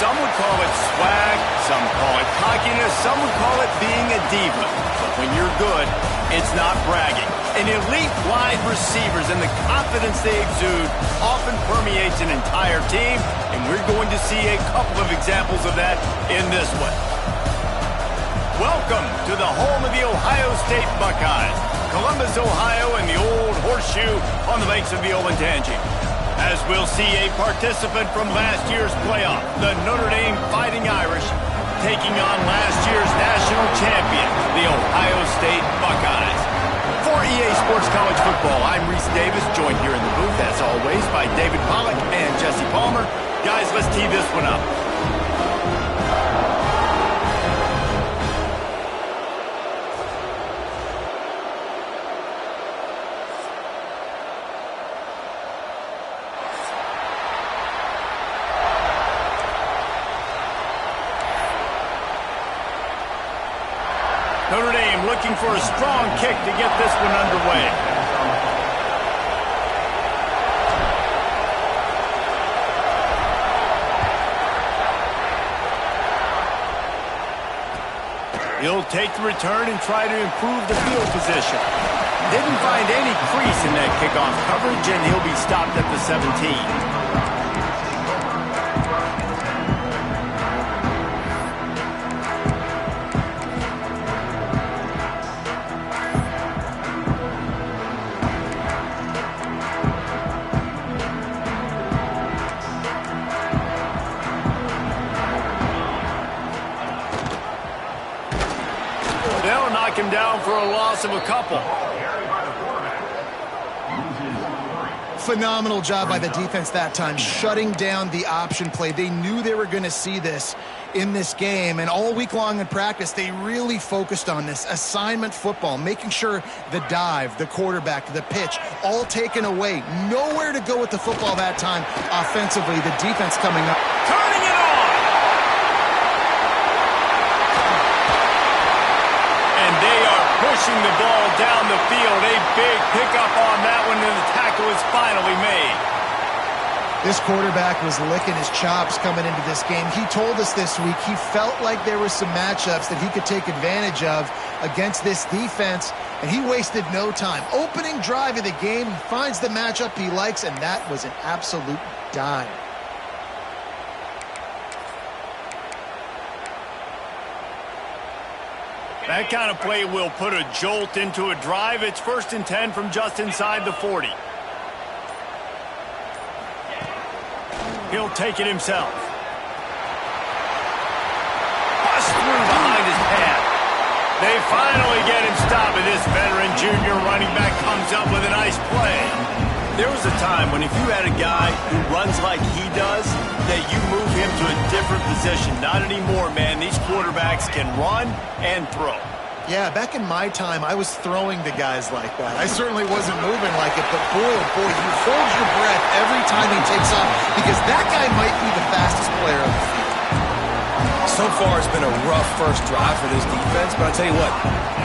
Some would call it swag, some call it cockiness, some would call it being a diva. But when you're good, it's not bragging. An elite wide receivers and the confidence they exude often permeates an entire team, and we're going to see a couple of examples of that in this one. Welcome to the home of the Ohio State Buckeyes, Columbus, Ohio, and the old horseshoe on the banks of the Olentangy. As we'll see a participant from last year's playoff, the Notre Dame Fighting Irish, taking on last year's national champion, the Ohio State Buckeyes. For EA Sports College Football, I'm Reese Davis, joined here in the booth, as always, by David Pollack and Jesse Palmer. Guys, let's tee this one up. Notre Dame looking for a strong kick to get this one underway. He'll take the return and try to improve the field position. Didn't find any crease in that kickoff coverage, and he'll be stopped at the 17. They'll knock him down for a loss of a couple. Phenomenal job by the defense that time, shutting down the option play. They knew they were going to see this in this game, and all week long in practice, they really focused on this assignment football, making sure the dive, the quarterback, the pitch, all taken away. Nowhere to go with the football that time offensively. The defense coming up. Turning it on! And they are pushing the ball down the field. A big pickup on that one, and the tackle is finally made. This quarterback was licking his chops coming into this game. He told us this week he felt like there were some matchups that he could take advantage of against this defense, and he wasted no time. Opening drive of the game, he finds the matchup he likes, and that was an absolute dime. That kind of play will put a jolt into a drive. It's 1st and 10 from just inside the 40. He'll take it himself. Bust through behind his pad. They finally get him stopped, and this veteran junior running back comes up with a nice play. There was a time when if you had a guy who runs like he does, that you move him to a different position. Not anymore, man. These quarterbacks can run and throw. Yeah, back in my time, I was throwing to guys like that. I certainly wasn't moving like it, but boy, oh boy, you hold your breath every time he takes off, because that guy might be the fastest player on the field. So far, it's been a rough first drive for this defense, but I tell you what,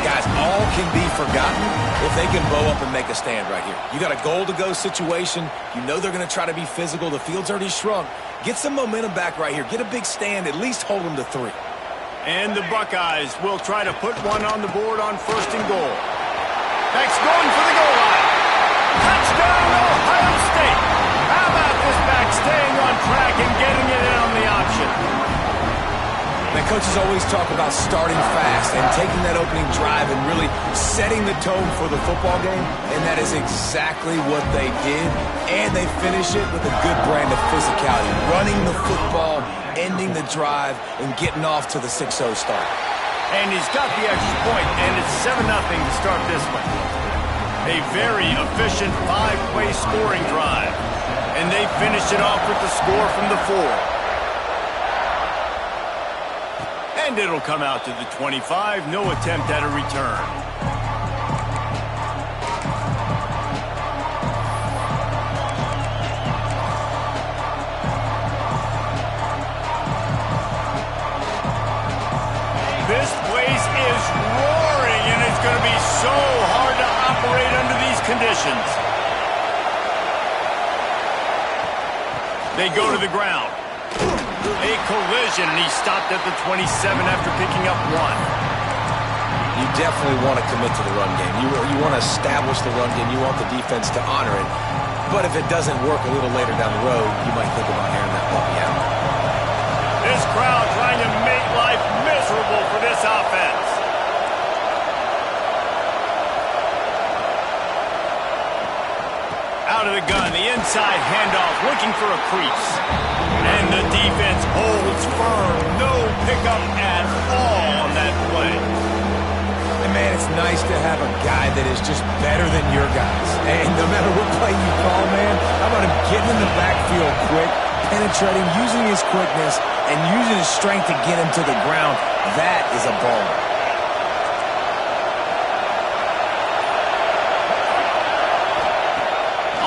guys, all can be forgotten if they can blow up and make a stand right here. You got a goal-to-go situation. You know they're going to try to be physical. The field's already shrunk. Get some momentum back right here. Get a big stand. At least hold them to 3. And the Buckeyes will try to put one on the board on 1st and goal. Back's going for the goal line. Touchdown, Ohio State. How about this back staying on track and getting it in on the option? The coaches always talk about starting fast and taking that opening drive and really setting the tone for the football game, and that is exactly what they did, and they finish it with a good brand of physicality, running the football, ending the drive, and getting off to the 6-0 start. And he's got the extra point, and it's 7-0 to start this one. A very efficient 5-play scoring drive, and they finish it off with the score from the 4. And it'll come out to the 25. No attempt at a return. This place is roaring, and it's going to be so hard to operate under these conditions. They go to the ground. A collision, and he stopped at the 27 after picking up 1. You definitely want to commit to the run game. You want to establish the run game. You want the defense to honor it. But if it doesn't work a little later down the road, you might think about airing that puppy out. This crowd trying to make life miserable for this offense. Out of the gun, the inside handoff, looking for a crease. And the defense holds firm. No pickup at all on that play. And man, it's nice to have a guy that is just better than your guys. And no matter what play you call, man, how about him getting in the backfield quick, penetrating, using his quickness, and using his strength to get him to the ground. That is a baller.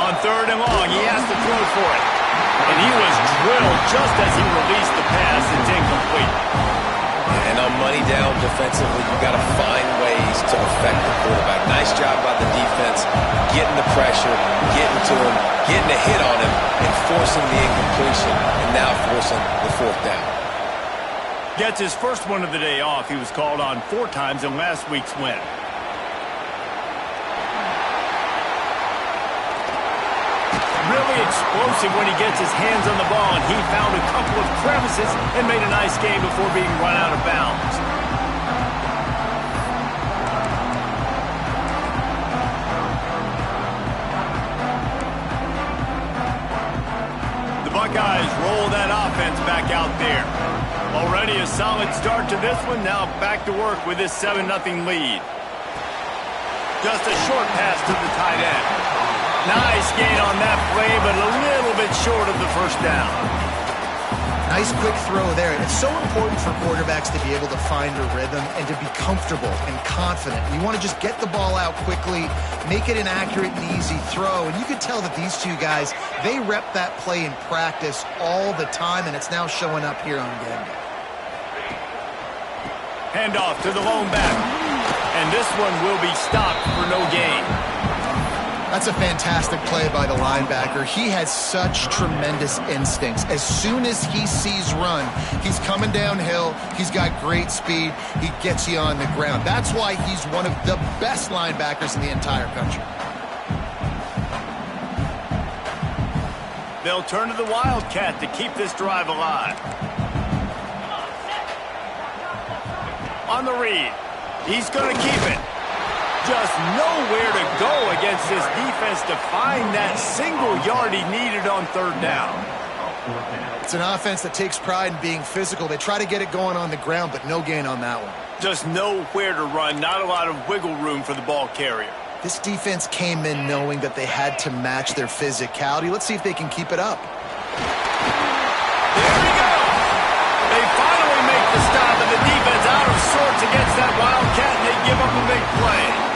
On 3rd and long, he has to throw for it. And he was drilled just as he released the pass. It's incomplete. And on money down defensively, you've got to find ways to affect the quarterback. Nice job by the defense, getting the pressure, getting to him, getting a hit on him, and forcing the incompletion, and now forcing the 4th down. Gets his first one of the day off. He was called on 4 times in last week's win. Really explosive when he gets his hands on the ball, and he found a couple of crevices and made a nice game before being run out of bounds. The Buckeyes roll that offense back out there. Already a solid start to this one. Now back to work with this 7-0 lead. Just a short pass to the tight end. Nice gain on that play, but a little bit short of the 1st down. Nice quick throw there. It's so important for quarterbacks to be able to find a rhythm and to be comfortable and confident. You want to just get the ball out quickly, make it an accurate and easy throw. And you could tell that these two guys, they rep that play in practice all the time, and it's now showing up here on game day. Handoff to the lone back. And this one will be stopped for no gain. That's a fantastic play by the linebacker. He has such tremendous instincts. As soon as he sees run, he's coming downhill. He's got great speed. He gets you on the ground. That's why he's one of the best linebackers in the entire country. They'll turn to the Wildcat to keep this drive alive. On the read. He's going to keep it. Just nowhere to go against this defense to find that single yard he needed on 3rd down. It's an offense that takes pride in being physical. They try to get it going on the ground, but no gain on that one. Just nowhere to run, not a lot of wiggle room for the ball carrier. This defense came in knowing that they had to match their physicality. Let's see if they can keep it up. There we go. They finally make the stop, and the defense out of sorts against that Wildcat, and they give up a big play.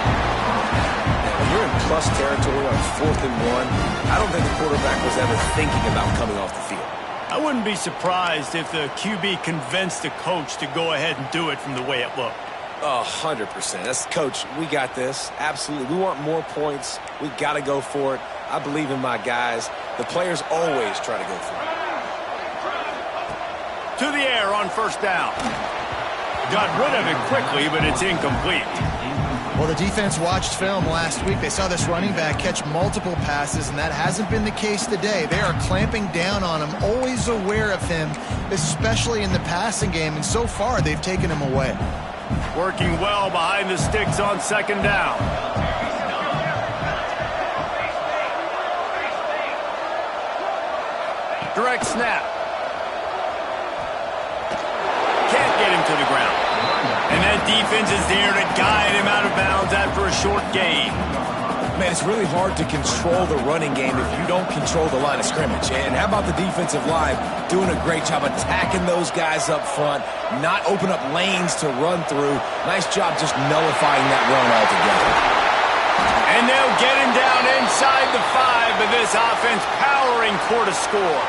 You're in plus territory on 4th and 1. I don't think the quarterback was ever thinking about coming off the field. I wouldn't be surprised if the QB convinced the coach to go ahead and do it from the way it looked. 100%. That's Coach, we got this. Absolutely. We want more points. We got to go for it. I believe in my guys. The players always try to go for it. To the air on 1st down. Got rid of it quickly, but it's incomplete. Well, the defense watched film last week. They saw this running back catch multiple passes, and that hasn't been the case today. They are clamping down on him, always aware of him, especially in the passing game, and so far they've taken him away. Working well behind the sticks on 2nd down. Direct snap. Can't get him to the ground. And that defense is there to guide him out of bounds after a short gain. Man, it's really hard to control the running game if you don't control the line of scrimmage. And how about the defensive line doing a great job attacking those guys up front, not open up lanes to run through. Nice job just nullifying that run altogether. And they'll get him down inside the 5, but this offense powering for to score.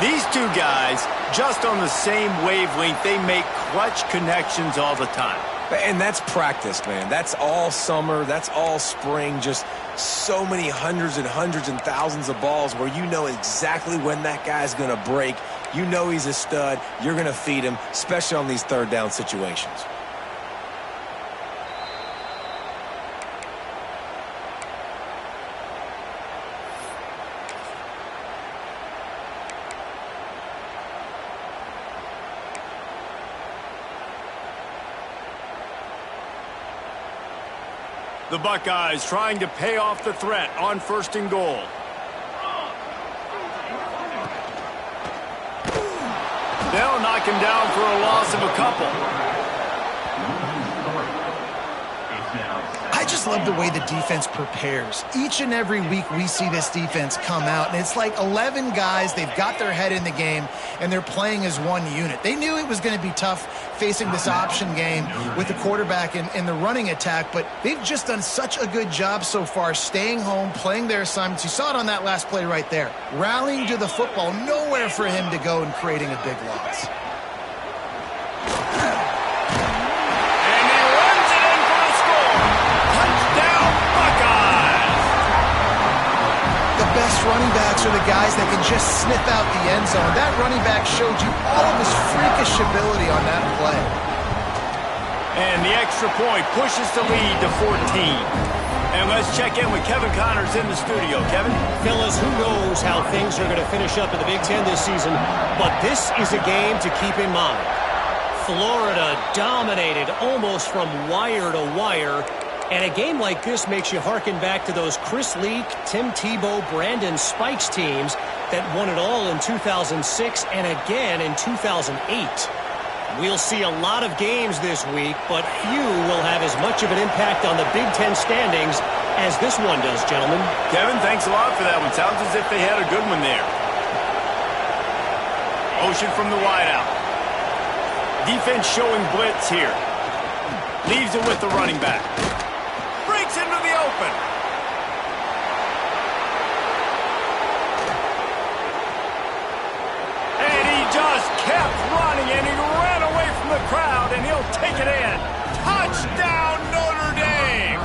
These two guys, just on the same wavelength, they make clutch connections all the time. And that's practice, man. That's all summer. That's all spring. Just so many hundreds and thousands of balls where you know exactly when that guy's going to break. You know he's a stud. You're going to feed him, especially on these third down situations. The Buckeyes trying to pay off the threat on 1st and goal. They'll knock him down for a loss of a couple. I just love the way the defense prepares. Each and every week we see this defense come out, and it's like 11 guys. They've got their head in the game, and they're playing as one unit. They knew it was going to be tough facing this option game with the quarterback in the running attack, but they've just done such a good job so far staying home, playing their assignments. You saw it on that last play right there. Rallying to the football, nowhere for him to go and creating a big loss. Best running backs are the guys that can just sniff out the end zone. That running back showed you all of his freakish ability on that play. And the extra point pushes the lead to 14. And let's check in with Kevin Connors in the studio. Kevin? Fellas, who knows how things are going to finish up in the Big Ten this season, but this is a game to keep in mind. Florida dominated almost from wire to wire. And a game like this makes you hearken back to those Chris Leak, Tim Tebow, Brandon Spikes teams that won it all in 2006 and again in 2008. We'll see a lot of games this week, but few will have as much of an impact on the Big Ten standings as this one does, gentlemen. Kevin, thanks a lot for that one. Sounds as if they had a good one there. Motion from the wideout. Defense showing blitz here. Leaves it with the running back. Breaks into the open. And he just kept running, and he ran away from the crowd, and he'll take it in. Touchdown, Notre Dame!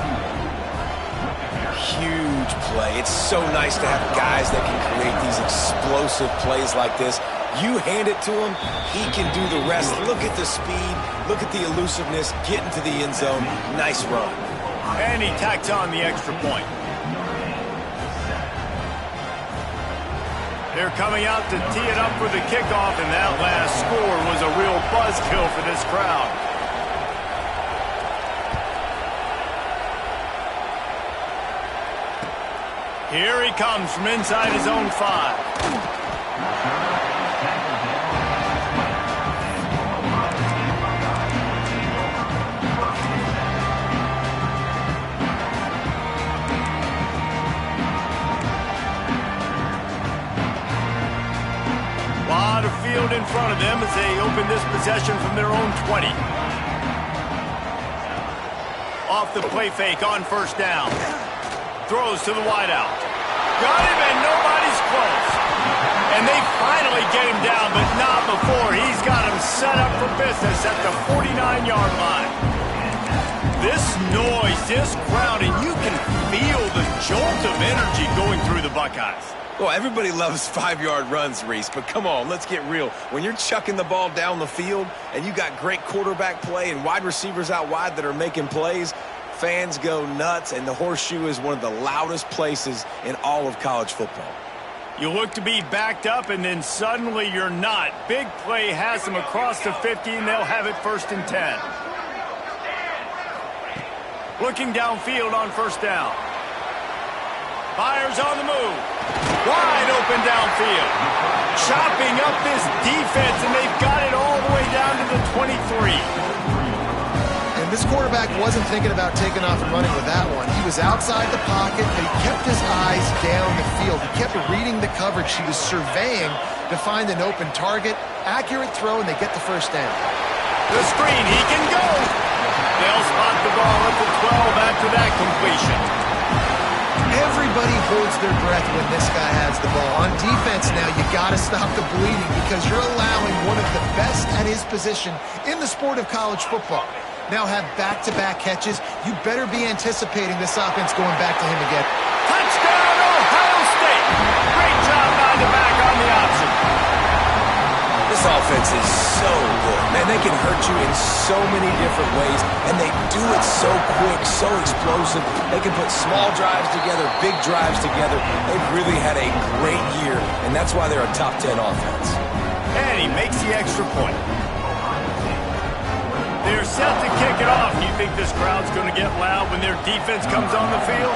Huge play. It's so nice to have guys that can create these explosive plays like this. You hand it to him, he can do the rest. Look at the speed, look at the elusiveness, get into the end zone. Nice run. And he tacks on the extra point. They're coming out to tee it up for the kickoff, and that last score was a real buzzkill for this crowd. Here he comes from inside his own 5. Field in front of them as they open this possession from their own 20. Off the play fake on 1st down. Throws to the wideout. Got him, and nobody's close. And they finally get him down, but not before. He's got him set up for business at the 49-yard line. This noise, this crowd, and you can feel the jolt of energy going through the Buckeyes. Well, everybody loves 5-yard runs, Reese, but come on, let's get real. When you're chucking the ball down the field and you got great quarterback play and wide receivers out wide that are making plays, fans go nuts, and the Horseshoe is one of the loudest places in all of college football. You look to be backed up, and then suddenly you're not. Big play has them across the 50, and they'll have it 1st and 10. Looking downfield on 1st down. Byers on the move. Wide open downfield. Chopping up this defense, and they've got it all the way down to the 23. And this quarterback wasn't thinking about taking off and running with that one. He was outside the pocket, but he kept his eyes down the field. He kept reading the coverage. He was surveying to find an open target. Accurate throw, and they get the 1st down. The screen, he can go. They'll spot the ball at the 12 after that completion. Everybody holds their breath when this guy has the ball. On defense now, you got to stop the bleeding because you're allowing one of the best at his position in the sport of college football. now have back-to-back catches. You better be anticipating this offense going back to him again. Touchdown, Ohio State! Great job by the back on the option. This offense is so good. Man, they can hurt you in so many different ways, and they do it so quick, so explosive. They can put small drives together, big drives together. They've really had a great year, and that's why they're a top 10 offense. And he makes the extra point. They're set to kick it off. You think this crowd's going to get loud when their defense comes on the field?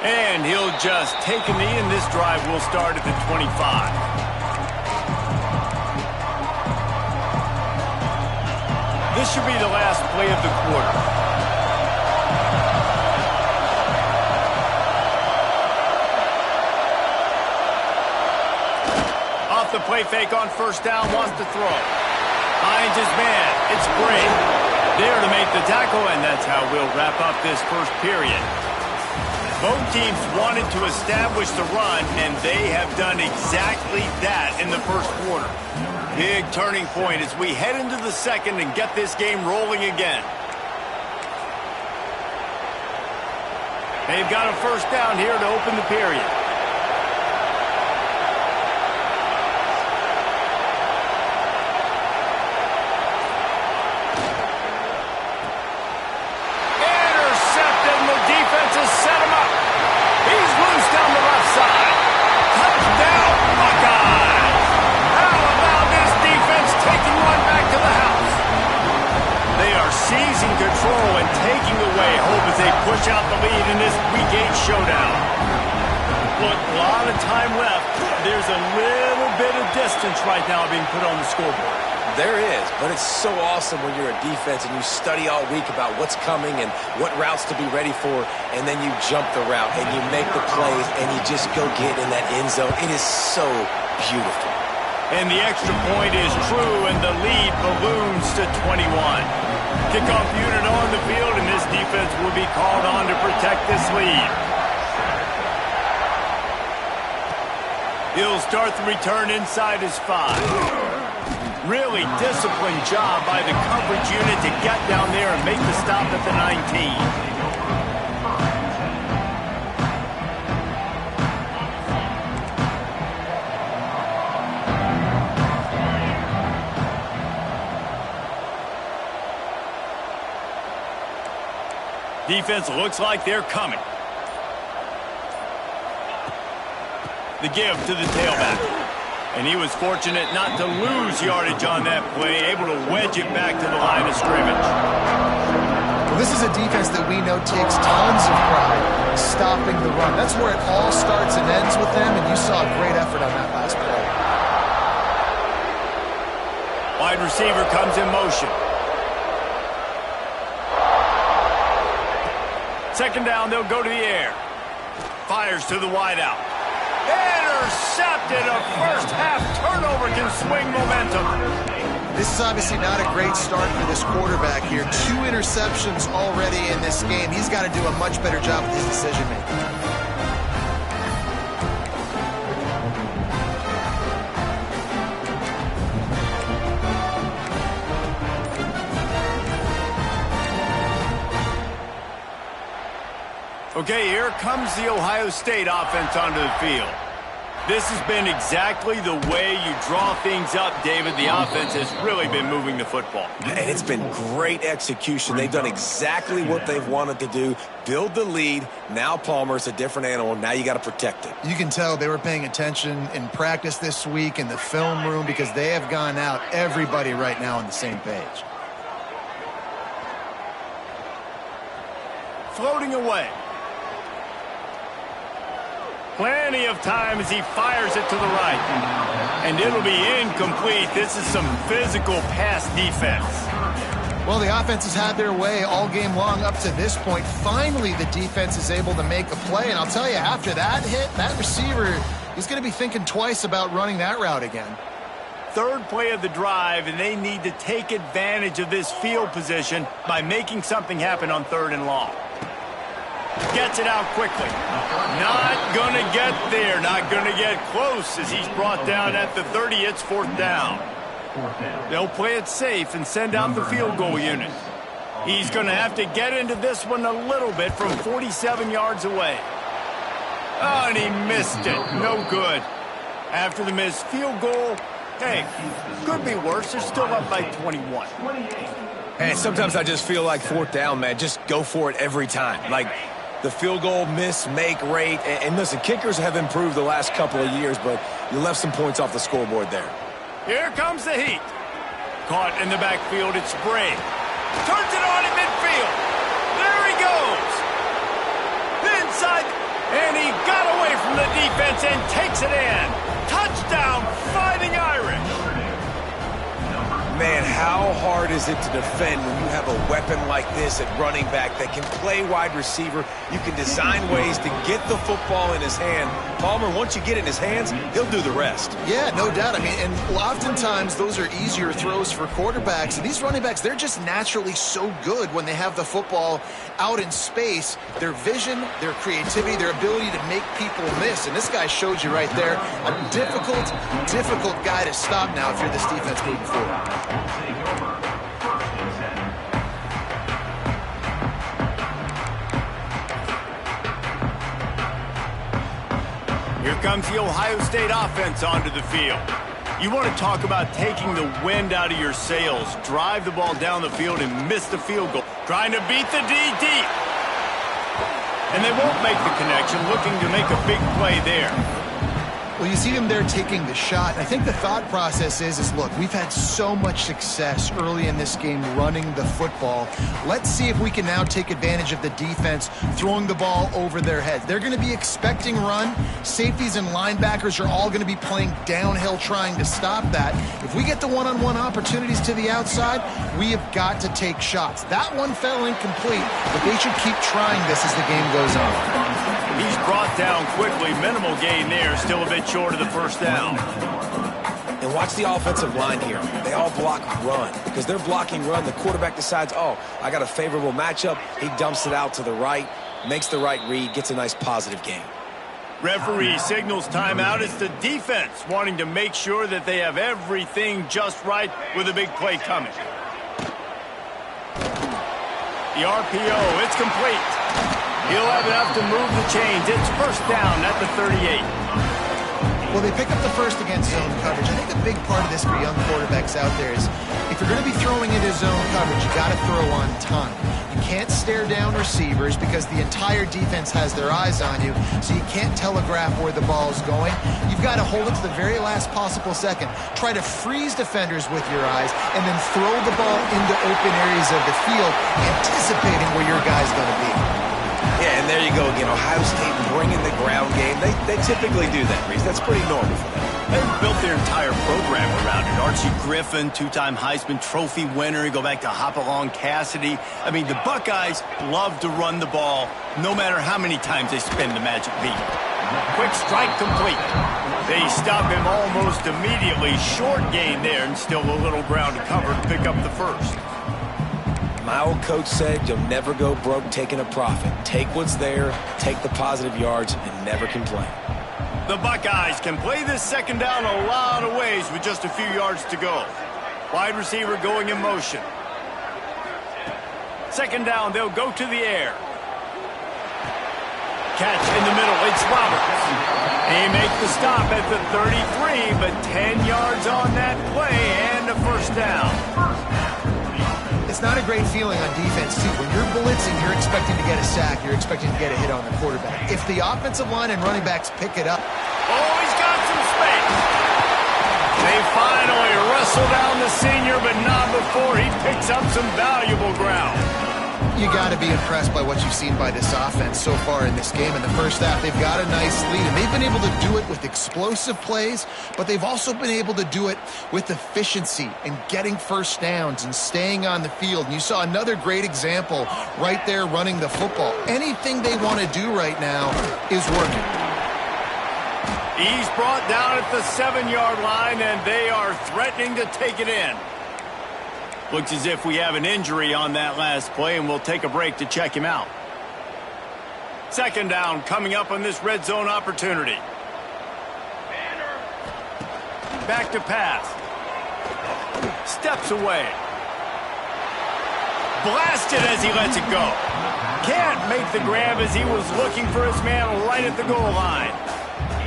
And he'll just take a knee, and this drive will start at the 25. This should be the last play of the quarter. Off the play fake on first down, wants to throw. Finds his man. It's great. There to make the tackle, and that's how we'll wrap up this first period. Both teams wanted to establish the run, and they have done exactly that in the first quarter. Big turning point as we head into the second and get this game rolling again. They've got a first down here to open the period. Control and taking away hope as they push out the lead in this Week 8 showdown. Look, a lot of time left. There's a little bit of distance right now being put on the scoreboard. There is, but it's so awesome when you're a defense and you study all week about what's coming and what routes to be ready for, and then you jump the route and you make the plays and you just go get in that end zone. It is so beautiful. And the extra point is true, and the lead balloons to 21. Kickoff unit on the field, and this defense will be called on to protect this lead. He'll start the return inside his 5. Really disciplined job by the coverage unit to get down there and make the stop at the 19. Defense looks like they're coming. The give to the tailback. And he was fortunate not to lose yardage on that play, able to wedge it back to the line of scrimmage. Well, this is a defense that we know takes tons of pride stopping the run. That's where it all starts and ends with them, and you saw a great effort on that last play. Wide receiver comes in motion. Second down, they'll go to the air. Fires to the wideout. Intercepted. A first-half turnover can swing momentum. This is obviously not a great start for this quarterback here. 2 interceptions already in this game. He's got to do a much better job with his decision-making. Okay, here comes the Ohio State offense onto the field. This has been exactly the way you draw things up, David. The offense has really been moving the football. And it's been great execution. They've done exactly what they've wanted to do. Build the lead. Now Palmer's a different animal. Now you got to protect it. You can tell they were paying attention in practice this week in the film room because they have gone out, everybody right now on the same page. Floating away. Plenty of time as he fires it to the right. And it'll be incomplete. This is some physical pass defense. Well, the offense has had their way all game long up to this point. Finally, the defense is able to make a play. And I'll tell you, after that hit, that receiver is going to be thinking twice about running that route again. Third play of the drive, and they need to take advantage of this field position by making something happen on 3rd and long. Gets it out quickly. Not going to get there. Not going to get close as he's brought down at the 30. It's 4th down. They'll play it safe and send out the field goal unit. He's going to have to get into this one a little bit from 47 yards away. Oh, and he missed it. No good. After the missed field goal, hey, could be worse. They're still up by 21. And sometimes I just feel like 4th down, man. Just go for it every time. Like the field goal miss-make rate. And listen, kickers have improved the last couple of years, but you left some points off the scoreboard there. Here comes the heat. Caught in the backfield. It's Bray. Turns it on in midfield. There he goes. Inside. And he got away from the defense and takes it in. Touchdown, Fighting Irish. Man, how hard is it to defend when you have a weapon like this at running back that can play wide receiver? You can design ways to get the football in his hand. Palmer, once you get it in his hands, he'll do the rest. Yeah, no doubt. I mean, and oftentimes those are easier throws for quarterbacks. And these running backs, they're just naturally so good when they have the football out in space. Their vision, their creativity, their ability to make people miss. And this guy showed you right there, a difficult guy to stop now if you're this defense moving forward. Here comes the Ohio State offense onto the field. You want to talk about taking the wind out of your sails. Drive the ball down the field and miss the field goal. Trying to beat the D deep. And they won't make the connection, looking to make a big play there. Well, you see them there taking the shot. I think the thought process is look, we've had so much success early in this game running the football. Let's see if we can now take advantage of the defense throwing the ball over their heads. They're going to be expecting run. Safeties and linebackers are all going to be playing downhill trying to stop that. If we get the one-on-one opportunities to the outside, we have got to take shots. That one fell incomplete, but they should keep trying this as the game goes on. He's brought down quickly. Minimal gain there. Still a bit short of the 1st down. And watch the offensive line here. They all block run. Because they're blocking run, the quarterback decides, oh, I got a favorable matchup. He dumps it out to the right, makes the right read, gets a nice positive gain. Referee signals timeout. It's the defense wanting to make sure that they have everything just right with a big play coming. The RPO, it's complete. He'll have enough to move the chains. It's 1st down at the 38. Well, they pick up the first against zone coverage. I think a big part of this for young quarterbacks out there is if you're going to be throwing into zone coverage, you got to throw on time. You can't stare down receivers because the entire defense has their eyes on you, so you can't telegraph where the ball is going. You've got to hold it to the very last possible second. Try to freeze defenders with your eyes and then throw the ball into open areas of the field, anticipating where your guy's going to be. Yeah, and there you go again. Ohio State bringing the ground game. They typically do that, Reese. That's pretty normal for them. They've built their entire program around it. Archie Griffin, 2-time Heisman Trophy winner. You go back to Hopalong Cassidy. I mean, the Buckeyes love to run the ball no matter how many times they spin the magic beat. Quick strike complete. They stop him almost immediately. Short gain there and still a little ground to cover to pick up the 1st. My old coach said you'll never go broke taking a profit. Take what's there, take the positive yards, and never complain. The Buckeyes can play this 2nd down a lot of ways with just a few yards to go. Wide receiver going in motion. 2nd down, they'll go to the air. Catch in the middle, it's Roberts. He makes the stop at the 33, but 10 yards on that play and a 1st down. It's not a great feeling on defense, too. When you're blitzing, you're expecting to get a sack. You're expecting to get a hit on the quarterback. If the offensive line and running backs pick it up. Oh, he's got some space. They finally wrestle down the senior, but not before he picks up some valuable ground. You got to be impressed by what you've seen by this offense so far in this game. In the first half, they've got a nice lead, and they've been able to do it with explosive plays, but they've also been able to do it with efficiency and getting 1st downs and staying on the field. And you saw another great example right there running the football. Anything they want to do right now is working. He's brought down at the 7-yard line, and they are threatening to take it in. Looks as if we have an injury on that last play, and we'll take a break to check him out. Second down coming up on this red zone opportunity. Back to pass. Steps away. Blasted as he lets it go. Can't make the grab as he was looking for his man right at the goal line.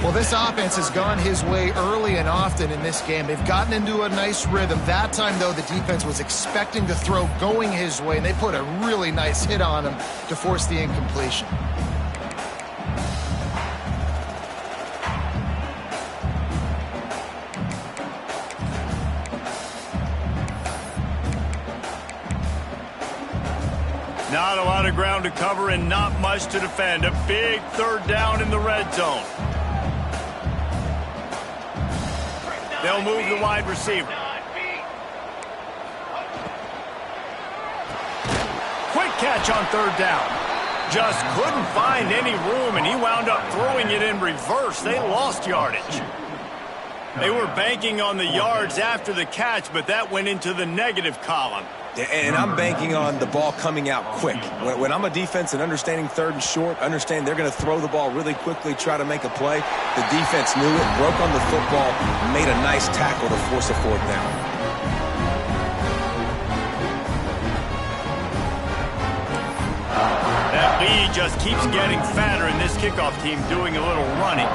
Well, this offense has gone his way early and often in this game. They've gotten into a nice rhythm. That time, though, the defense was expecting the throw going his way, and they put a really nice hit on him to force the incompletion. Not a lot of ground to cover and not much to defend. A big third down in the red zone. They'll move the wide receiver. Quick catch on third down. Just couldn't find any room, and he wound up throwing it in reverse. They lost yardage. They were banking on the yards after the catch, but that went into the negative column. And I'm banking on the ball coming out quick. When I'm a defense and understanding third and short, understand they're going to throw the ball really quickly, try to make a play. The defense knew it, broke on the football, made a nice tackle to force a fourth down. That lead just keeps getting fatter, and this kickoff team doing a little running.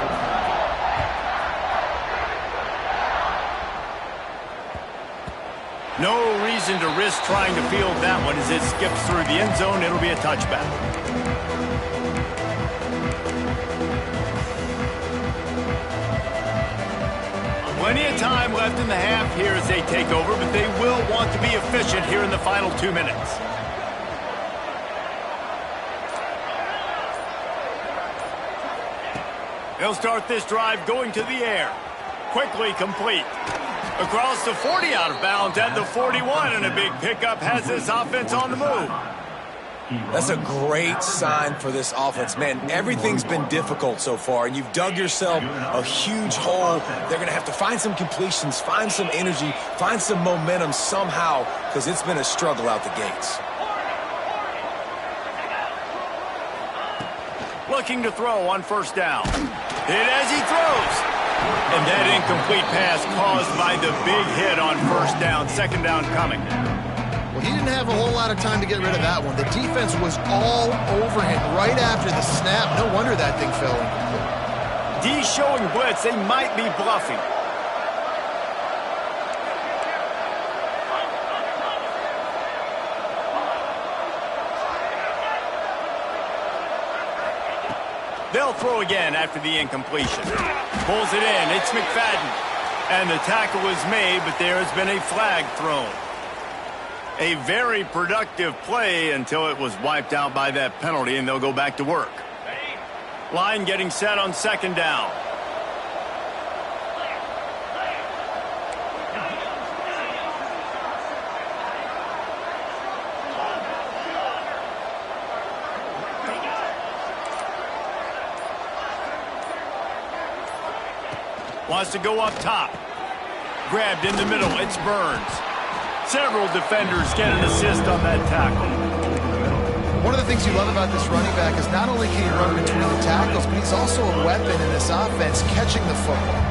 No reason to risk trying to field that one as it skips through the end zone. It'll be a touchback. Plenty of time left in the half here as they take over, but they will want to be efficient here in the final 2 minutes. They'll start this drive going to the air. Quickly complete. Across the 40, out of bounds at the 41, and a big pickup has this offense on the move. That's a great sign for this offense. Man, everything's been difficult so far, and you've dug yourself a huge hole. They're going to have to find some completions, find some energy, find some momentum somehow, because it's been a struggle out the gates. Looking to throw on first down. Hit as he throws. And that incomplete pass caused by the big hit on first down. Second down coming. Well, he didn't have a whole lot of time to get rid of that one. The defense was all over him right after the snap. No wonder that thing fell incomplete. D showing blitz. They might be bluffing. They'll throw again after the incompletion. Pulls it in. It's McFadden. And the tackle is made, but there has been a flag thrown. A very productive play until it was wiped out by that penalty, and they'll go back to work. Line getting set on second down. Wants to go up top. Grabbed in the middle. It's Burns. Several defenders get an assist on that tackle. One of the things you love about this running back is not only can he run between the tackles, but he's also a weapon in this offense, catching the football.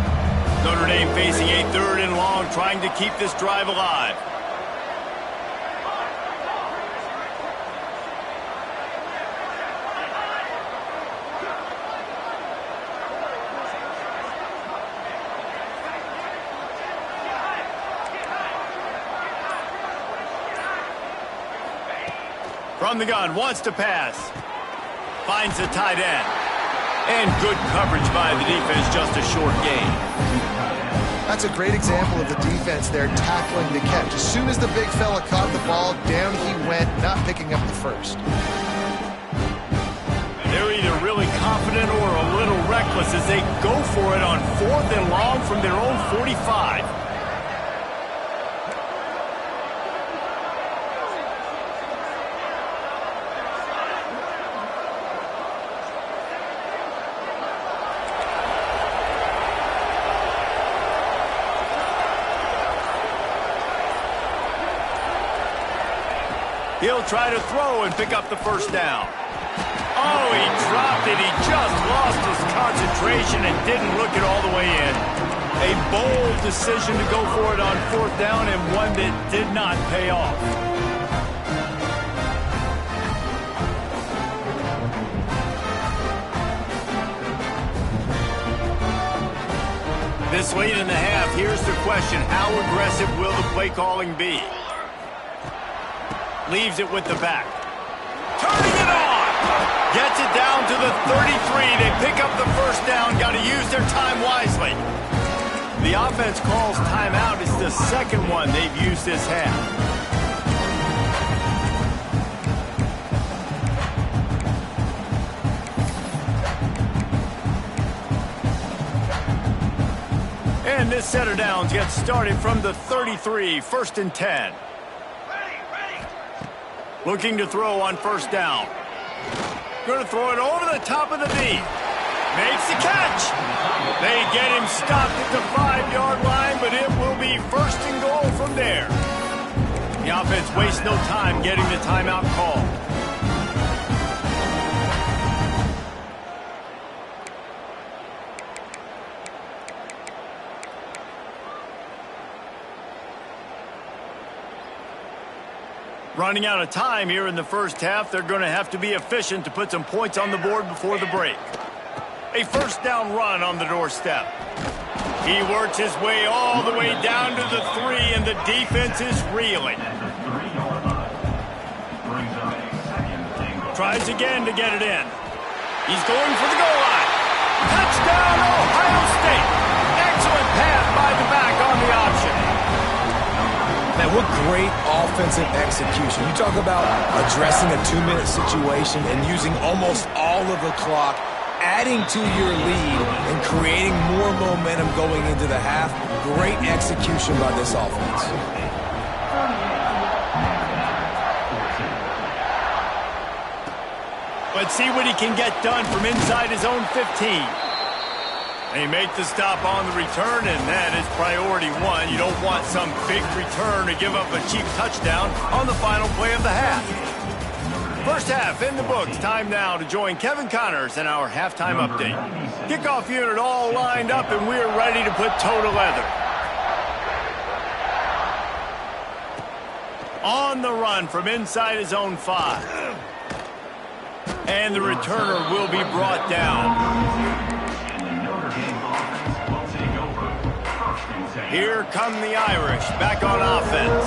Notre Dame facing a third and long, trying to keep this drive alive. From the gun, wants to pass. Finds the tight end. And good coverage by the defense, just a short gain. That's a great example of the defense there tackling the catch. As soon as the big fella caught the ball, down he went, not picking up the first. They're either really confident or a little reckless as they go for it on fourth and long from their own 45. He'll try to throw and pick up the first down. Oh, he dropped concentration and didn't look it all the way in. A bold decision to go for it on 4th down and one that did not pay off. This late in the half, here's the question. How aggressive will the play calling be? Leaves it with the back. Turning it on! Gets it down to the 33. They pick up the 1st down. Got to use their time wisely. The offense calls timeout. It's the 2nd one they've used this half. And this set of downs gets started from the 33, 1st and 10. Looking to throw on 1st down. Going to throw it over the top of the knee. Makes the catch. They get him stopped at the 5-yard line, but it will be 1st and goal from there. The offense wastes no time getting the timeout call. Running out of time here in the 1st half, they're going to have to be efficient to put some points on the board before the break. A 1st down run on the doorstep. He works his way all the way down to the 3, and the defense is reeling. Tries again to get it in. He's going for the goal line. Touchdown, Ohio State. Excellent pass by the back on the option. Man, what great offensive execution. You talk about addressing a 2-minute situation and using almost all of the clock, adding to your lead and creating more momentum going into the half. Great execution by this offense. Let's see what he can get done from inside his own 15. They make the stop on the return, and that is priority 1. You don't want some big return to give up a cheap touchdown on the final play of the half. 1st half in the books. Time now to join Kevin Connors in our halftime update. Kickoff unit all lined up, and we're ready to put toe to leather. On the run from inside his own 5. And the returner will be brought down. Here come the Irish, back on offense.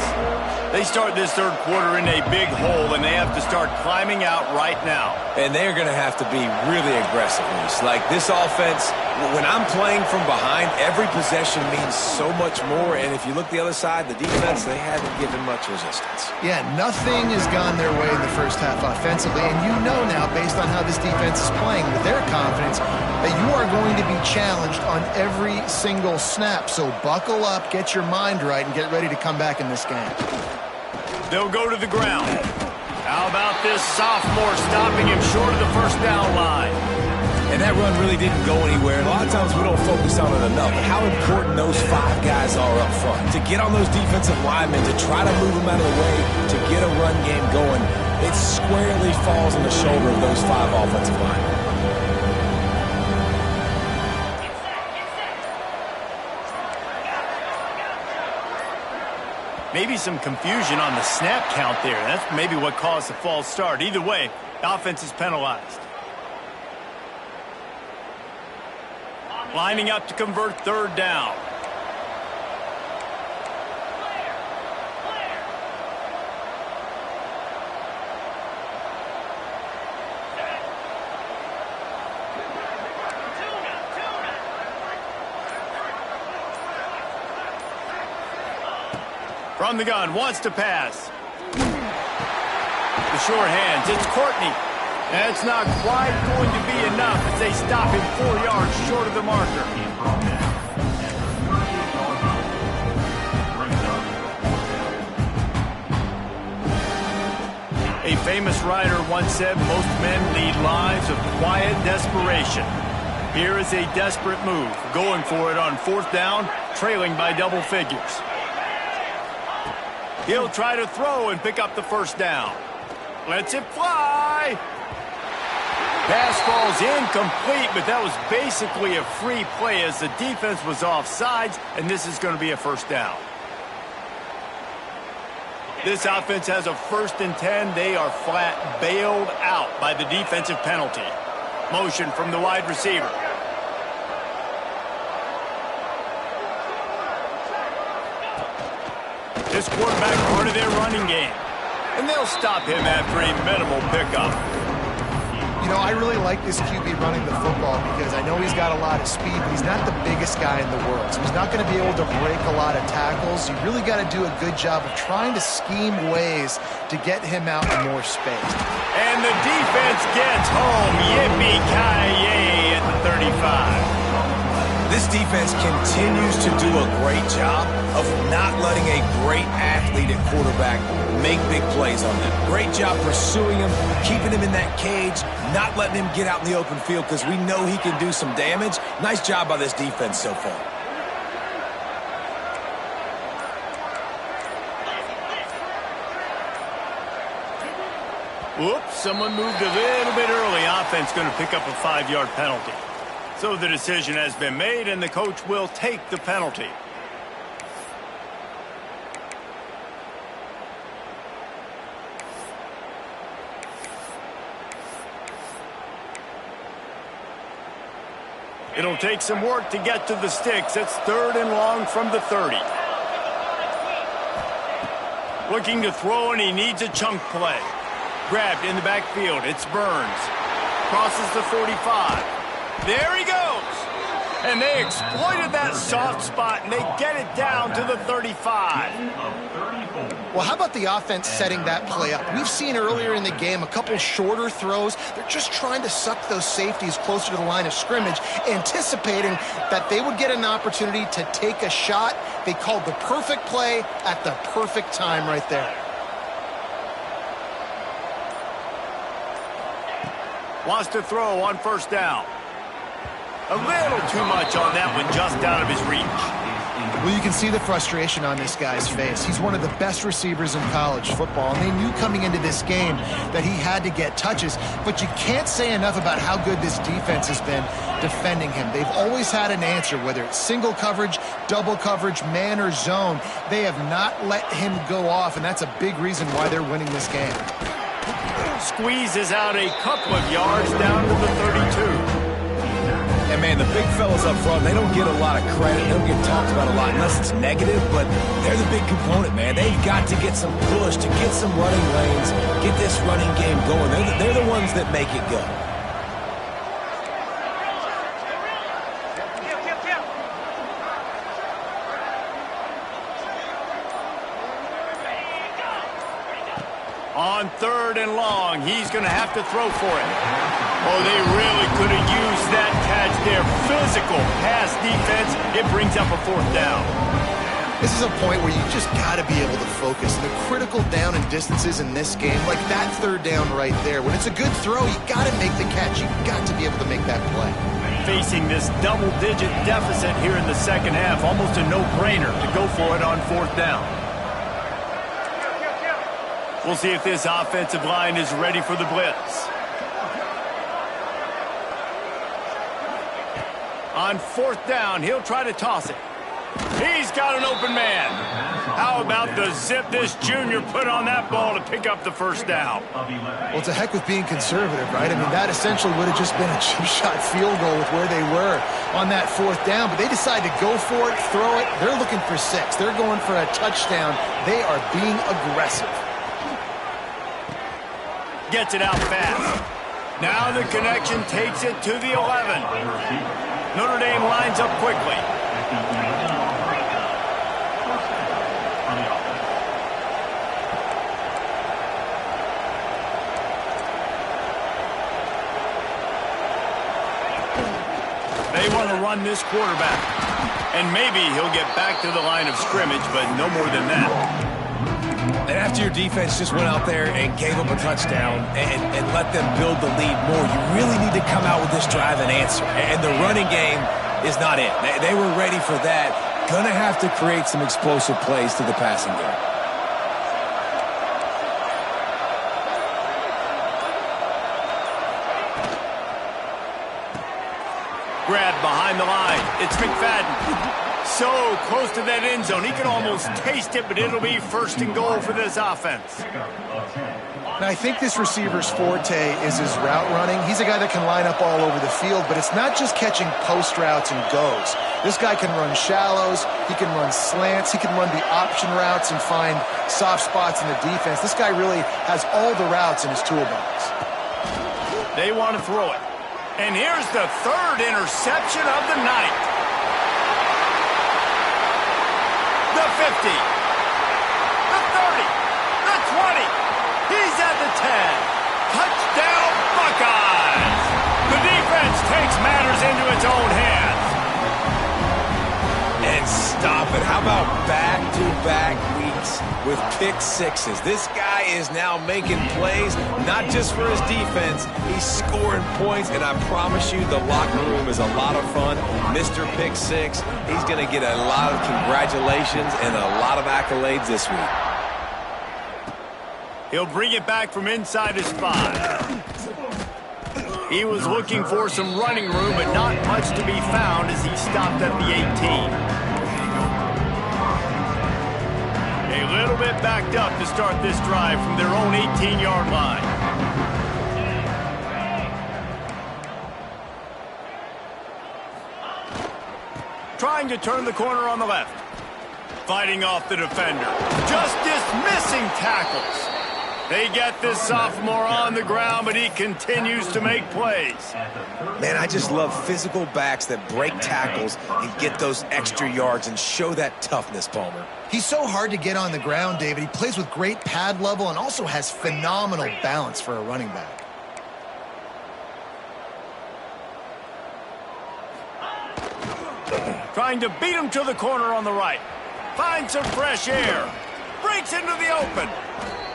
They start this 3rd quarter in a big hole, and they have to start climbing out right now. And they're going to have to be really aggressive. Like this offense, when I'm playing from behind, every possession means so much more. And if you look the other side, the defense, they haven't given much resistance. Yeah, nothing has gone their way in the 1st half offensively. And you know now, based on how this defense is playing with their confidence, that you are going to be challenged on every single snap. So buckle up, get your mind right, and get ready to come back in this game. They'll go to the ground. How about this sophomore stopping him short of the 1st down line? And that run really didn't go anywhere. A lot of times we don't focus on it enough. But how important those 5 guys are up front. To get on those defensive linemen, to try to move them out of the way, to get a run game going, it squarely falls on the shoulder of those 5 offensive linemen. Maybe some confusion on the snap count there. That's maybe what caused the false start. Either way, the offense is penalized. Lining up to convert 3rd down. From the gun, wants to pass. The short hands, it's Courtney. That's not quite going to be enough as they stop him 4 yards short of the marker. A famous writer once said, most men lead lives of quiet desperation. Here is a desperate move, going for it on 4th down, trailing by double figures. He'll try to throw and pick up the 1st down. Lets it fly. Pass falls incomplete, but that was basically a free play as the defense was offsides, and this is going to be a first down. This offense has a 1st and 10. They are flat bailed out by the defensive penalty. Motion from the wide receiver. This quarterback part of their running game. And they'll stop him after a minimal pickup. You know, I really like this QB running the football because I know he's got a lot of speed, but he's not the biggest guy in the world. So he's not going to be able to break a lot of tackles. You really got to do a good job of trying to scheme ways to get him out in more space. And the defense gets home. Yippee-ki-yay at the 35. This defense continues to do a great job of not letting a great athlete at quarterback make big plays on them. Great job pursuing him, keeping him in that cage, not letting him get out in the open field because we know he can do some damage. Nice job by this defense so far. Whoops, someone moved a little bit early. Offense going to pick up a 5-yard penalty. So the decision has been made, and the coach will take the penalty. It'll take some work to get to the sticks. It's 3rd and long from the 30. Looking to throw, and he needs a chunk play. Grabbed in the backfield. It's Burns. Crosses the 45. There he goes. And they exploited that soft spot, and they get it down to the 35. Well, how about the offense setting that play up? We've seen earlier in the game a couple shorter throws. They're just trying to suck those safeties closer to the line of scrimmage, anticipating that they would get an opportunity to take a shot. They called the perfect play at the perfect time right there. Wants to throw on 1st down. A little too much on that one, just out of his reach. Well, you can see the frustration on this guy's face. He's one of the best receivers in college football, and they knew coming into this game that he had to get touches, but you can't say enough about how good this defense has been defending him. They've always had an answer, whether it's single coverage, double coverage, man or zone. They have not let him go off, and that's a big reason why they're winning this game. Squeezes out a couple of yards down to the 32. And, man, the big fellas up front, they don't get a lot of credit. They don't get talked about a lot unless it's negative, but they're the big component, man. They've got to get some push, to get some running lanes, get this running game going. They're the ones that make it go. On 3rd and long, he's going to have to throw for it. Oh, they really could have used that catch there. Physical pass defense. It brings up a 4th down. This is a point where you just got to be able to focus. The critical down and distances in this game, like that 3rd down right there. When it's a good throw, you got to make the catch. You got to be able to make that play. Facing this double-digit deficit here in the 2nd half, almost a no-brainer to go for it on 4th down. We'll see if this offensive line is ready for the blitz. On 4th down, he'll try to toss it. He's got an open man. How about the zip this junior put on that ball to pick up the 1st down? Well, it's a heck with being conservative, right? I mean, that essentially would have just been a chip-shot field goal with where they were on that 4th down, but they decide to go for it, throw it. They're looking for 6. They're going for a touchdown. They are being aggressive. Gets it out fast. Now the connection takes it to the 11. Notre Dame lines up quickly. They want to run this quarterback. And maybe he'll get back to the line of scrimmage, but no more than that. And after your defense just went out there and gave up a touchdown and let them build the lead more, you really need to come out with this drive and answer. And the running game is not it. They were ready for that. Going to have to create some explosive plays to the passing game. Grab behind the line. It's McFadden. So close to that end zone. He can almost taste it, but it'll be first and goal for this offense. And I think this receiver's forte is his route running. He's a guy that can line up all over the field, but it's not just catching post routes and goes. This guy can run shallows, he can run slants, he can run the option routes and find soft spots in the defense. This guy really has all the routes in his toolbox. They want to throw it. And here's the third interception of the night. The 50. The 30. The 20. He's at the 10. Touchdown, Buckeyes. The defense takes matters into its own hands. And stop it. How about back-to-back weeks with pick sixes? This guy is now making plays, not just for his defense. He's scoring points, and I promise you the locker room is a lot of fun. Mr. Pick Six, he's going to get a lot of congratulations and a lot of accolades this week. He'll bring it back from inside his 5. He was looking for some running room, but not much to be found as he stopped at the 18. A little bit backed up to start this drive from their own 18-yard line. Trying to turn the corner on the left. Fighting off the defender. Just dismissing tackles. They get this sophomore on the ground, but he continues to make plays. Man, I just love physical backs that break tackles and get those extra yards and show that toughness, Palmer. He's so hard to get on the ground, David. He plays with great pad level and also has phenomenal balance for a running back. Trying to beat him to the corner on the right. Finds some fresh air. Breaks into the open.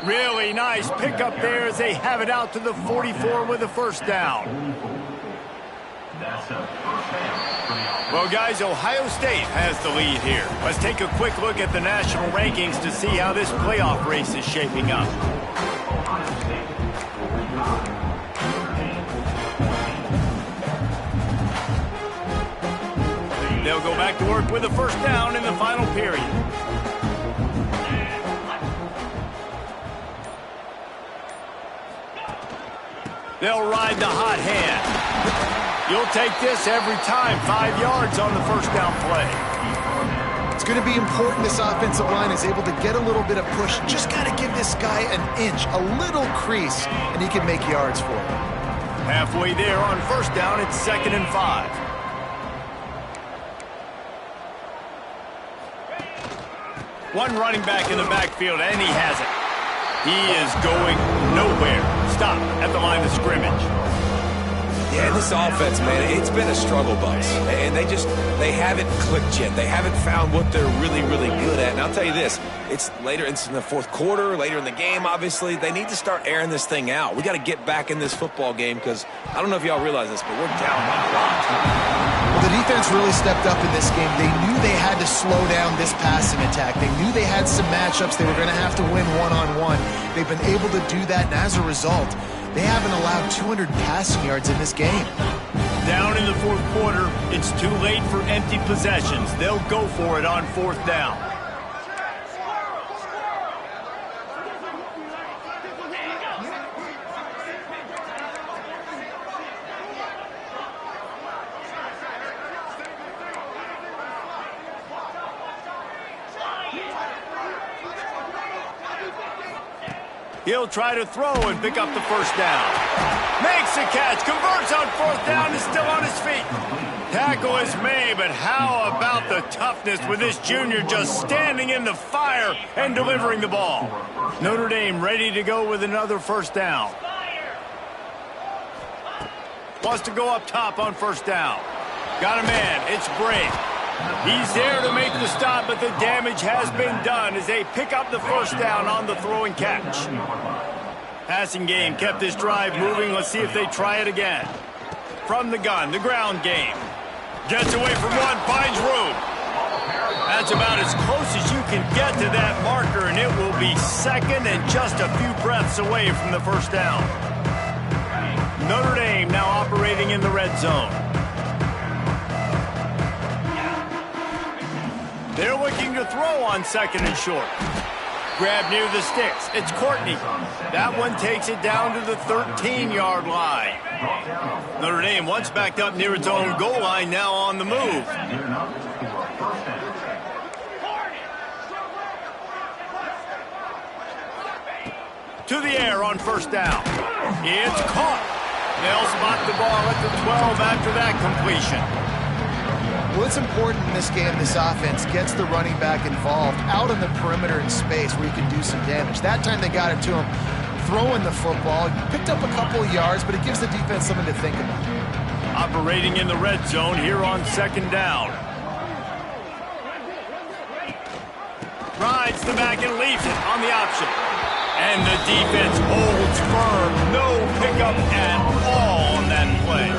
Really nice pickup there as they have it out to the 44 with a first down. Well, guys, Ohio State has the lead here. Let's take a quick look at the national rankings to see how this playoff race is shaping up. They'll go back to work with a first down in the final period. They'll ride the hot hand. You'll take this every time. 5 yards on the first down play. It's going to be important this offensive line is able to get a little bit of push. Just got to give this guy an inch, a little crease, and he can make yards for it. Halfway there on first down, it's 2nd and 5. One running back in the backfield, and he has it. He is going nowhere. Stop at the line of scrimmage. Yeah, this offense, man, it's been a struggle bus. And they haven't clicked yet. They haven't found what they're really, really good at. And I'll tell you this, it's in the fourth quarter, later in the game, obviously. They need to start airing this thing out. We got to get back in this football game because I don't know if y'all realize this, but we're down by a lot. Well, the defense really stepped up in this game. They knew they had to slow down this passing attack. They knew they had some matchups they were going to have to win one-on-one. They've been able to do that, and as a result, they haven't allowed 200 passing yards in this game. Down in the fourth quarter, it's too late for empty possessions. They'll go for it on fourth down. He'll try to throw and pick up the first down. Makes a catch, converts on fourth down, is still on his feet. Tackle is made, but how about the toughness with this junior just standing in the fire and delivering the ball? Notre Dame ready to go with another first down. Wants to go up top on first down. Got a man, it's Brake. He's there to make the stop, but the damage has been done as they pick up the first down on the throw and catch. Passing game kept this drive moving. Let's see if they try it again. From the gun, the ground game. Gets away from one, finds room. That's about as close as you can get to that marker, and it will be second and just a few breaths away from the first down. Notre Dame now operating in the red zone. They're looking to throw on 2nd and short. Grab near the sticks. It's Courtney. That one takes it down to the 13-yard line. Notre Dame once backed up near its own goal line, now on the move. To the air on 1st down. It's caught. They'll spot the ball at the 12 after that completion. Well, it's important in this game, this offense gets the running back involved out on the perimeter in space where he can do some damage. That time they got it to him throwing the football. Picked up a couple of yards, but it gives the defense something to think about. Operating in the red zone here on 2nd down. Rides the back and leaves it on the option. And the defense holds firm. No pickup at all on that play.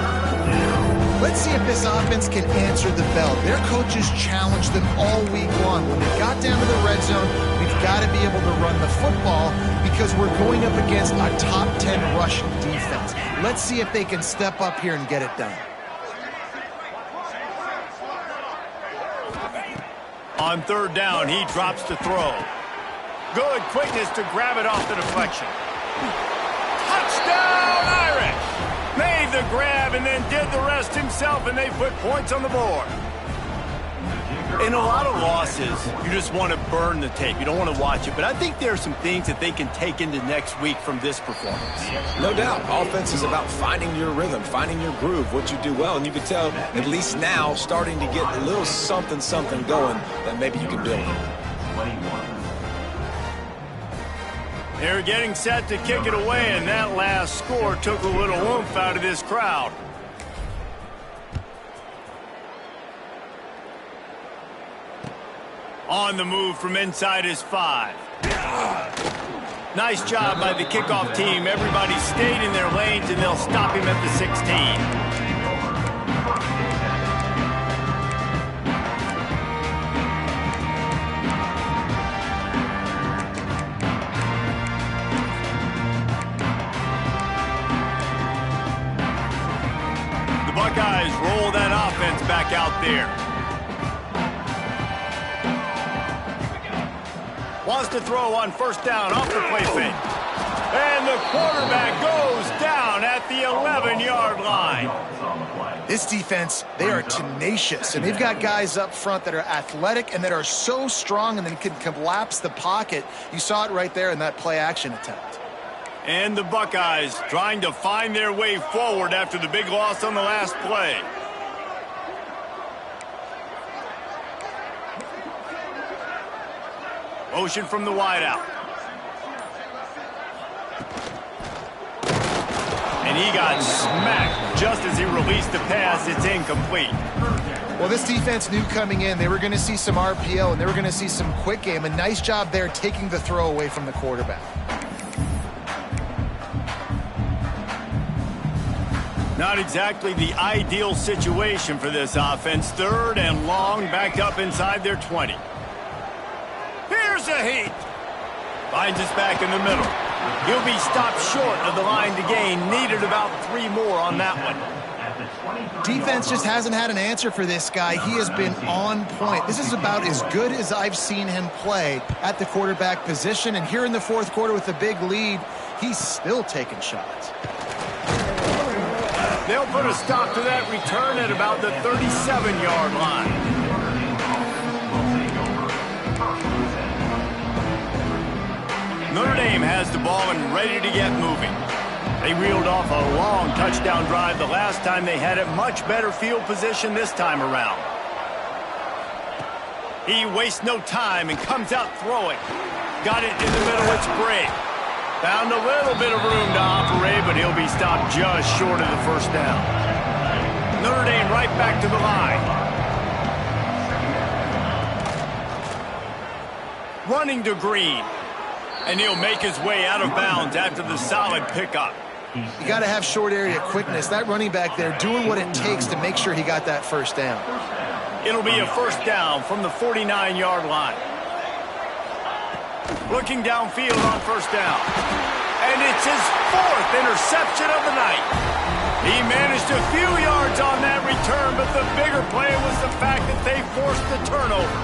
Let's see if this offense can answer the bell. Their coaches challenged them all week long. When we got down to the red zone, we've got to be able to run the football because we're going up against a top 10 rushing defense. Let's see if they can step up here and get it done. On 3rd down, he drops to throw. Good quickness to grab it off the deflection. Touchdown, Irish! Made the grab and then did the rest himself, and they put points on the board. In a lot of losses, you just want to burn the tape. You don't want to watch it. But I think there are some things that they can take into next week from this performance. No doubt. Offense is about finding your rhythm, finding your groove, what you do well. And you can tell, at least now, starting to get a little something going that maybe you can build. They're getting set to kick it away, and that last score took a little oomph out of this crowd. On the move from inside his 5. Nice job by the kickoff team. Everybody stayed in their lanes, and they'll stop him at the 16. Buckeyes roll that offense back out there. Wants to throw on 1st down off the play fake. And the quarterback goes down at the 11-yard line. This defense, they are tenacious, and they've got guys up front that are athletic and that are so strong and then can collapse the pocket. You saw it right there in that play-action attempt. And the Buckeyes trying to find their way forward after the big loss on the last play. Motion from the wideout. And he got smacked just as he released the pass. It's incomplete. Well, this defense knew coming in they were going to see some RPO and they were going to see some quick game. A nice job there taking the throw away from the quarterback. Not exactly the ideal situation for this offense. 3rd and long, backed up inside their 20. Here's a heat. Finds us back in the middle. He'll be stopped short of the line to gain. Needed about 3 more on that one. Defense just hasn't had an answer for this guy. He has been on point. This is about as good as I've seen him play at the quarterback position. And here in the 4th quarter with a big lead, he's still taking shots. They'll put a stop to that return at about the 37-yard line. Notre Dame has the ball and ready to get moving. They reeled off a long touchdown drive the last time they had it. Much better field position this time around. He wastes no time and comes out throwing. Got it in the middle. It's Bray. Found a little bit of room to operate, but he'll be stopped just short of the 1st down. Notre Dame right back to the line. Running to Green. And he'll make his way out of bounds after the solid pickup. You got to have short area quickness. That running back there doing what it takes to make sure he got that 1st down. It'll be a 1st down from the 49-yard line. Looking downfield on 1st down. And it's his 4th interception of the night. He managed a few yards on that return, but the bigger play was the fact that they forced the turnover.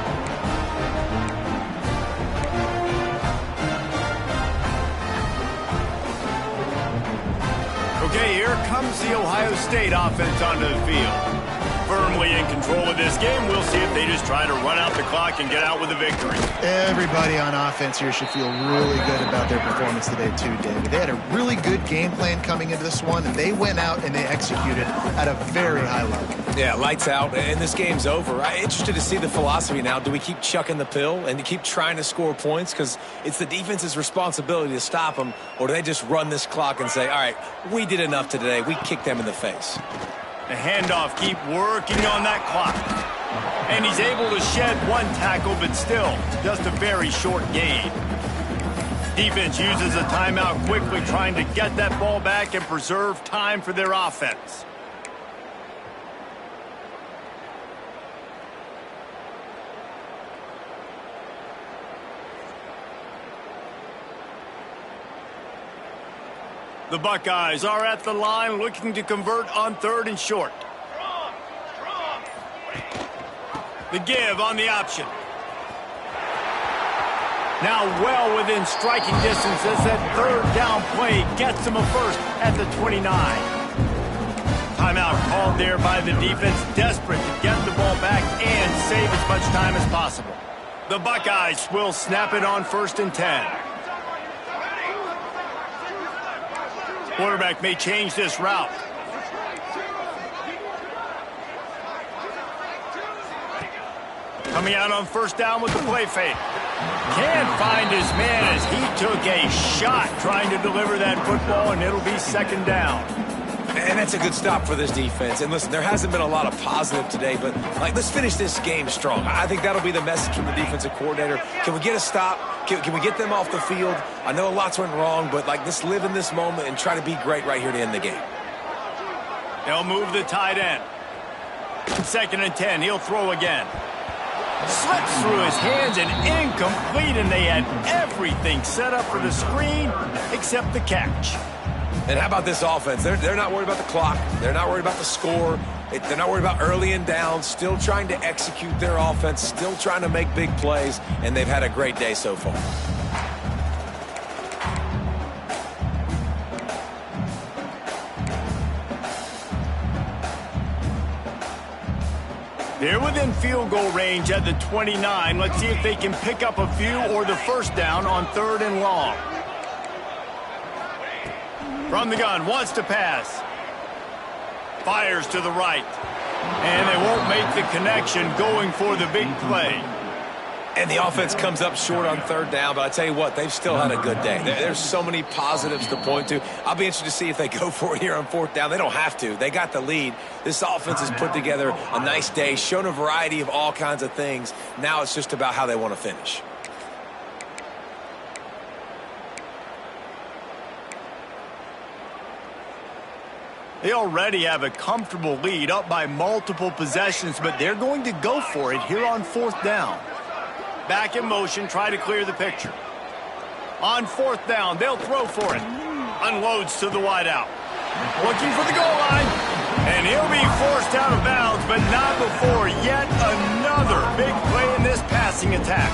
comes the Ohio State offense onto the field. Firmly in control of this game. We'll see if they just try to run out the clock and get out with a victory. Everybody on offense here should feel really good about their performance today too, David. They had a really good game plan coming into this one, and they went out and they executed at a very high level. Yeah, lights out, and this game's over. I'm interested to see the philosophy now. Do we keep chucking the pill and keep trying to score points because it's the defense's responsibility to stop them, or do they just run this clock and say, all right, we did enough today. We kicked them in the face. The handoff, keep working on that clock. And he's able to shed one tackle, but still, just a very short gain. Defense uses a timeout quickly, trying to get that ball back and preserve time for their offense. The Buckeyes are at the line looking to convert on 3rd and short. The give on the option. Now well within striking distance as that 3rd down play gets them a first at the 29. Timeout called there by the defense, desperate to get the ball back and save as much time as possible. The Buckeyes will snap it on 1st and 10. Quarterback may change this route. Coming out on 1st down with the play fake. Can't find his man as he took a shot trying to deliver that football, and it'll be 2nd down. And that's a good stop for this defense. And listen, there hasn't been a lot of positive today, but let's finish this game strong. I think that'll be the message from the defensive coordinator. Can we get a stop? Can we get them off the field? I know lots went wrong, but let's live in this moment and try to be great right here to end the game. They'll move the tight end. 2nd and 10, he'll throw again. Slips through his hands and incomplete, and they had everything set up for the screen except the catch. And how about this offense? They're not worried about the clock. They're not worried about the score. They're not worried about early and down. Still trying to execute their offense. Still trying to make big plays. And they've had a great day so far. They're within field goal range at the 29. Let's see if they can pick up a few or the 1st down on 3rd and long. From the gun, wants to pass. Fires to the right. And they won't make the connection going for the big play. And the offense comes up short on 3rd down, but I tell you what, they've still had a good day. There's so many positives to point to. I'll be interested to see if they go for it here on 4th down. They don't have to. They got the lead. This offense has put together a nice day, shown a variety of all kinds of things. Now it's just about how they want to finish. They already have a comfortable lead, up by multiple possessions, but they're going to go for it here on 4th down. Back in motion, try to clear the picture. On 4th down, they'll throw for it. Unloads to the wideout. Looking for the goal line. And he'll be forced out of bounds, but not before yet another big play in this passing attack.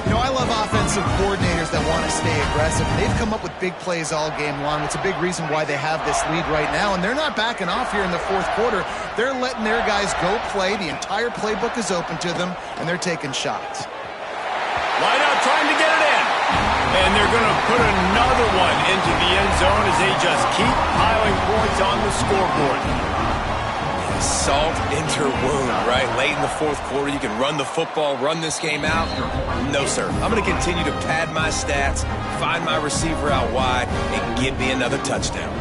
You know, I love offensive coordinators that want to stay aggressive. They've come up with big plays all game long. It's a big reason why they have this lead right now, and they're not backing off here in the 4th quarter. They're letting their guys go play. The entire playbook is open to them, and they're taking shots. Wide out trying to get it in. And they're going to put another one into the end zone as they just keep piling points on the scoreboard. Salt into wound, right? Late in the 4th quarter, you can run the football, run this game out. No, sir. I'm going to continue to pad my stats, find my receiver out wide, and give me another touchdown.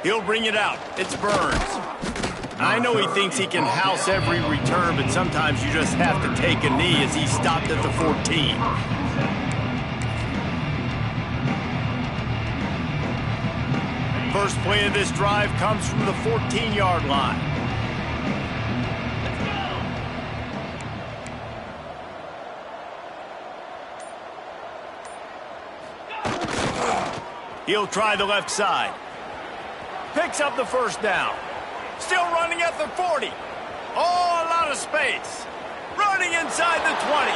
He'll bring it out. It's Burns. I know he thinks he can house every return, but sometimes you just have to take a knee as he stopped at the 14. First play of this drive comes from the 14-yard line. He'll try the left side. Picks up the 1st down. Still running at the 40. Oh, a lot of space. Running inside the 20.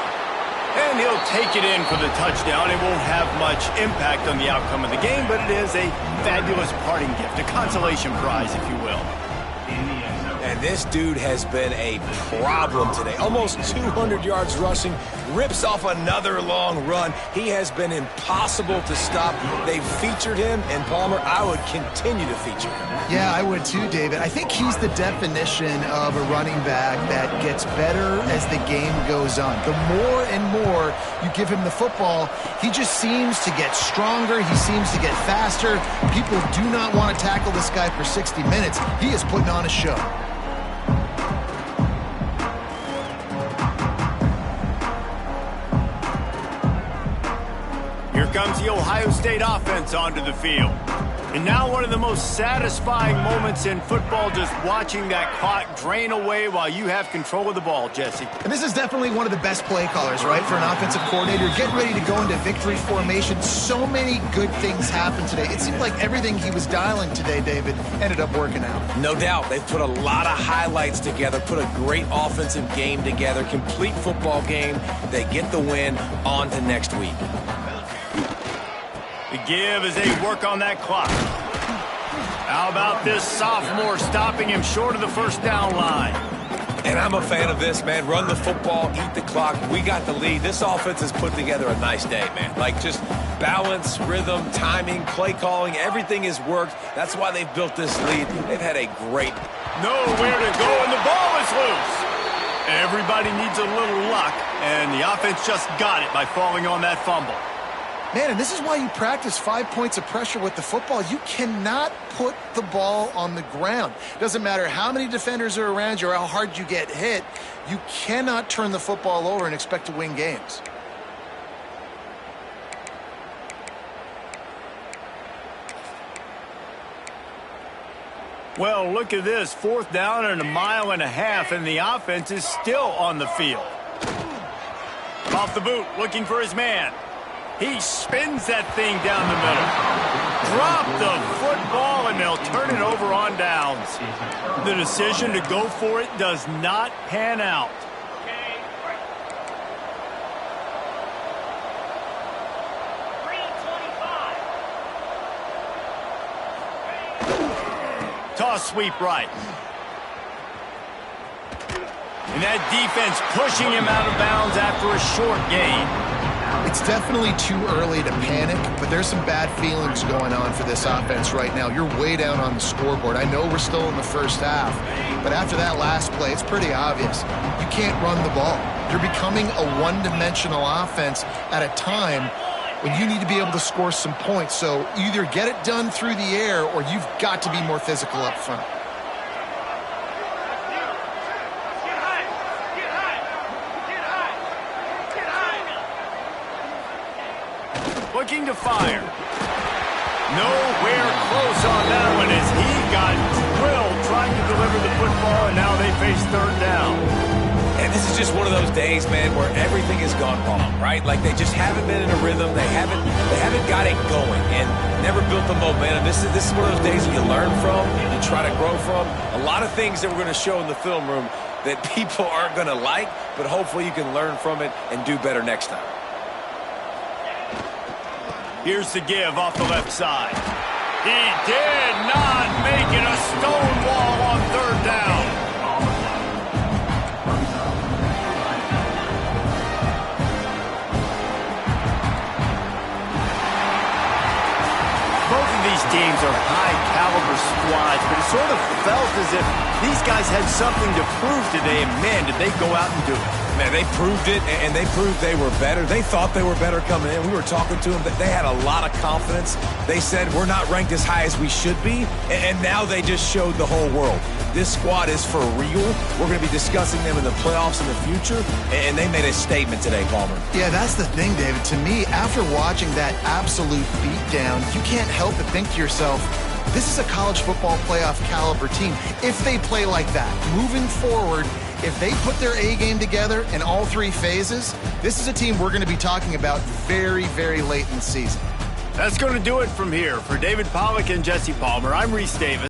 And he'll take it in for the touchdown. It won't have much impact on the outcome of the game, but it is a fabulous parting gift, a consolation prize, if you will. And this dude has been a problem today. Almost 200 yards rushing, rips off another long run. He has been impossible to stop. They've featured him, and Palmer, I would continue to feature him. Yeah, I would too, David. I think he's the definition of a running back that gets better as the game goes on. The more and more you give him the football, he just seems to get stronger. He seems to get faster. People do not want to tackle this guy for 60 minutes. He is putting on a show. Here comes the Ohio State offense onto the field. And now one of the most satisfying moments in football, just watching that clock drain away while you have control of the ball, Jesse. And this is definitely one of the best play callers, right, for an offensive coordinator. Getting ready to go into victory formation. So many good things happened today. It seemed like everything he was dialing today, David, ended up working out. No doubt. They've put a lot of highlights together, put a great offensive game together, complete football game. They get the win. On to next week. The give as they work on that clock. How about this sophomore stopping him short of the first down line? And I'm a fan of this, man. Run the football, eat the clock. We got the lead. This offense has put together a nice day, man. Like, just balance, rhythm, timing, play calling, everything has worked. That's why they've built this lead. They've had a great... Nowhere to go, and the ball is loose. Everybody needs a little luck, and the offense just got it by falling on that fumble. Man, and this is why you practice 5 points of pressure with the football. You cannot put the ball on the ground. Doesn't matter how many defenders are around you or how hard you get hit. You cannot turn the football over and expect to win games. Well, look at this. 4th down and 1.5 miles, and the offense is still on the field. Off the boot, looking for his man. He spins that thing down the middle. Drop the football, and they'll turn it over on downs. The decision to go for it does not pan out. Toss sweep right. And that defense pushing him out of bounds after a short gain. It's definitely too early to panic, but there's some bad feelings going on for this offense right now. You're way down on the scoreboard. I know we're still in the first half, but after that last play, it's pretty obvious. You can't run the ball. You're becoming a one-dimensional offense at a time when you need to be able to score some points. So either get it done through the air or you've got to be more physical up front. Looking to fire. Nowhere close on that one as he got drilled trying to deliver the football, and now they face 3rd down. And this is just one of those days, man, where everything has gone wrong, right? Like, they just haven't been in a rhythm. They haven't got it going and never built the momentum. This is one of those days that you learn from, you try to grow from. A lot of things that we're going to show in the film room that people aren't going to like, but hopefully you can learn from it and do better next time. Here's the give off the left side. He did not make it. A stone wall on 3rd down. Both of these teams are high-caliber squads, but it sort of felt as if these guys had something to prove today, and man, did they go out and do it. Man, they proved it, and they proved they were better. They thought they were better coming in. We were talking to them. They had a lot of confidence. They said, we're not ranked as high as we should be, and now they just showed the whole world. This squad is for real. We're going to be discussing them in the playoffs in the future, and they made a statement today, Palmer. Yeah, that's the thing, David. To me, after watching that absolute beatdown, you can't help but think to yourself, this is a college football playoff caliber team. If they play like that, moving forward, if they put their A game together in all 3 phases, this is a team we're going to be talking about very, very late in the season. That's going to do it from here. For David Pollack and Jesse Palmer, I'm Reese Davis.